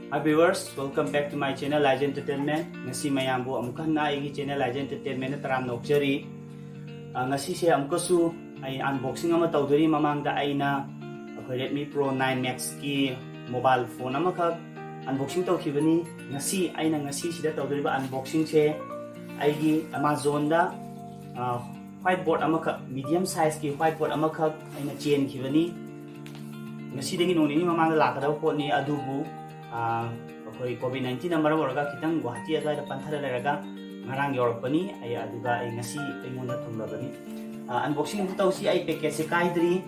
Hi viewers, welcome back to my channel Laiz Entertainment. Ngasi mayambu amukha na igi channel Laiz Entertainment na taram nokjari. Ngasi se amkasu ay unboxing ama tawdari mamangda ay na Redmi Pro 9 Max ki mobile phone amakha unboxing tawkhibani. Ngasi ay na ngasi sida tawdari ba unboxing se ay gi Amazon da whiteboard amakha medium size ki whiteboard amakha ay na chain khibani. Ngasi dengi noni ni mamangda lakadaw po ni adubu COVID-19 na maram oraga kitang Guwahati adwa panthara leraga ngarang yorpani ay aduga ay ngasi ay muna thumlabani unboxing mo taw si ay packet si kaidri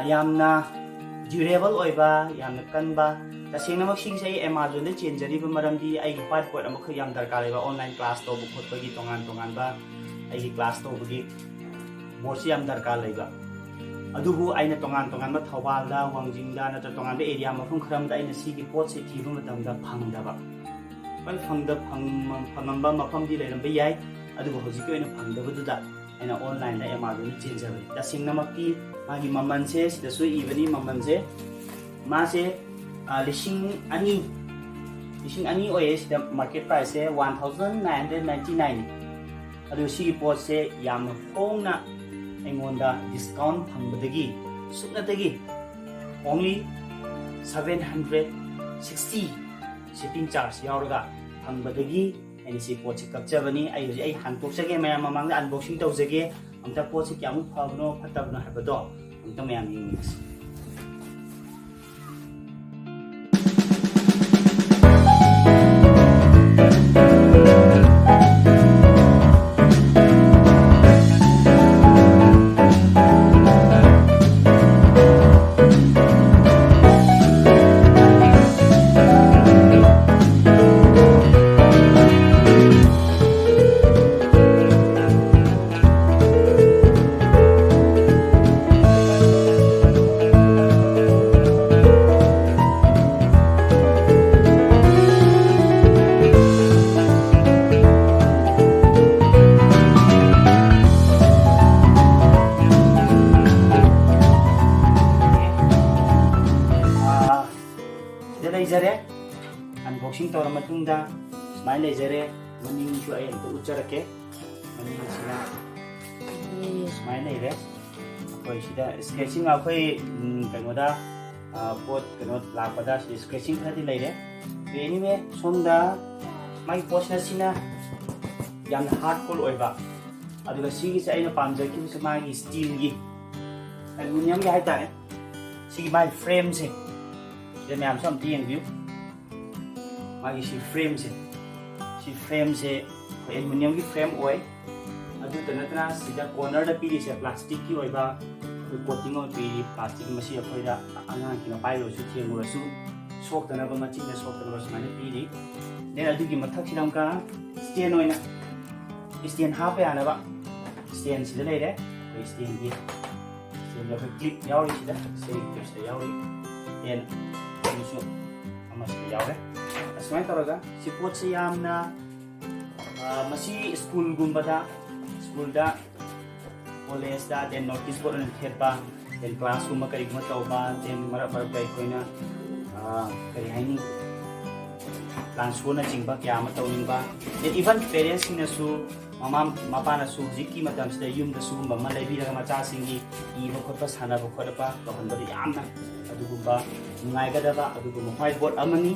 yamna durable oiba yamna kanba tasing na magsing sa Amazon de change ri ba maramdi ay whiteboard amok yam darkar ba online class to bukhot bagi tongan ba ay class to bagi board si yam darkar laiba adubu aina tongan ma thawalda wangjingda na tongan be area mafum khramda aina sigi pot se thibu matamda phangdaba pai phangamba mafam di leiram be yai adubu hojik oina phangdaba duda aina online da Amazon change jabe da singna makki magi maman se sida su ibani maman se ma se lishing ani oye sida market price se 1999 adu sigi pot se yam hongna Engonda discount pangbadagi suknatagi only 760 shipping charge yauraga pangbadagi and si pochi kapchabani ay hantoksage mayam mamangda unboxing tawjage amta pochi kyamu phabno phatabno habado amta mayam ingis unboxing tawra matungda smile lejare maning chu ay to ucharake maning sina smile leire koi sida sketching akoi kainoda pot kaino lakpada si sketching khadi leire anyway somda mai posna sina yang hardcore oiba aduga sigi sa ina pamjaki sa magi steel gi aluminium gi haita sigi mai frame se de myam som tieng view magi si frame se aluminium ki frame oi adu tanatna sida corner da pili se plastic ki oiba coating on pili plastic masi akoida anga ki na pai ro su thieng ro su sok tana ba machi ne sok tana ba smane pili ne adu ki mathak siram ka stand oina stand ha pa ana ba stand sida leire stand gi stand da clip yauri sida se yauri en su ama se yaure asmai taraga si pot si yamna masi school gumbada school da college da den notice board and theba den classroom ma kari guma tawba den mara bai koina kari haini transfer na jingba kya ma tawningba den even parents na su mama mapa na su jiki matam sida yum da su gumba ma lebi daga macha singi I ba khotpa sana ba khotpa to handari yamna adugumba ngai ga da ba adugumba whiteboard amani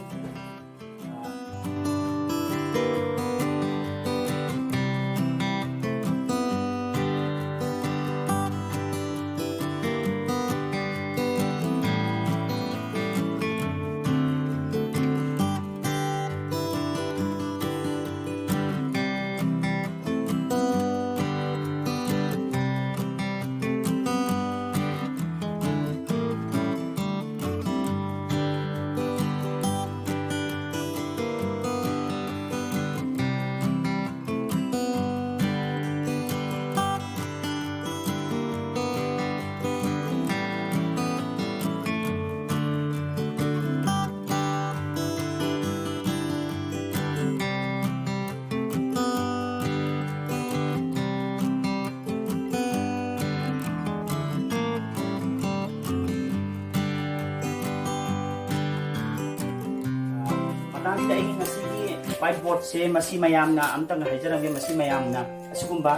ꯃꯇꯥꯡꯁꯤꯗ ꯑꯩꯒꯤ ꯉꯁꯤꯒꯤ whiteboard ꯁꯦ ꯃꯁꯤ ꯃꯌꯥꯝꯅ ꯑꯝꯇꯪ ꯍꯥꯏꯖꯔꯝꯒꯦ ꯃꯁꯤ ꯃꯌꯥꯝꯅ ꯑꯁꯤꯒꯨꯝꯕ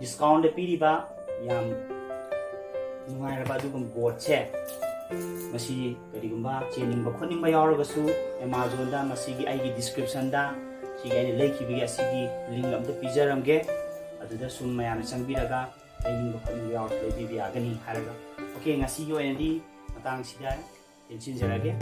ꯗꯤꯁꯀꯥꯎꯟꯗ ꯄꯤꯔꯤꯕ ꯌꯥꯝ ꯅꯨꯡꯉꯥꯏꯔꯕ ꯑꯗꯨꯒꯨꯝꯕ ꯕꯣꯔꯗꯁꯦ ꯃꯁꯤ ꯀꯔꯤꯒꯨꯝꯕ ꯆꯦꯟꯅꯤꯡꯕ ꯈꯣꯠꯅꯤꯡꯕ ꯌꯥꯎꯔꯒꯁꯨ ꯑꯦꯃꯥꯖꯣꯟꯗ ꯃꯁꯤꯒꯤ ꯑꯩꯒꯤ ꯗꯤꯁꯀ꯭ꯔꯤꯞꯁꯟꯗ ꯁꯤꯒꯤ ꯑꯩꯅ ꯂꯩꯈꯤꯕꯒꯤ ꯑꯁꯤꯒꯤ ꯂꯤꯡꯛ ꯑꯝꯇ ꯄꯤꯖꯔꯝꯒꯦ ꯑꯗꯨꯗ ꯁꯨꯝ ꯃꯌꯥꯝꯅ ꯆꯪꯕꯤꯔꯒ ꯂꯩꯅꯤꯡꯕ ꯈꯣꯠꯅꯤꯡꯕ ꯌꯥꯎꯔꯁꯨ ꯂꯩꯕꯤꯕ ꯌꯥꯒꯅꯤ ꯍꯥꯏꯔꯒ ꯑꯣꯀꯦ ꯉꯁꯤꯒꯤ ꯑꯣꯏꯅꯗꯤ ꯃꯇꯥꯡꯁꯤꯗ ꯇꯦꯟꯁꯤꯟꯖꯔꯒꯦ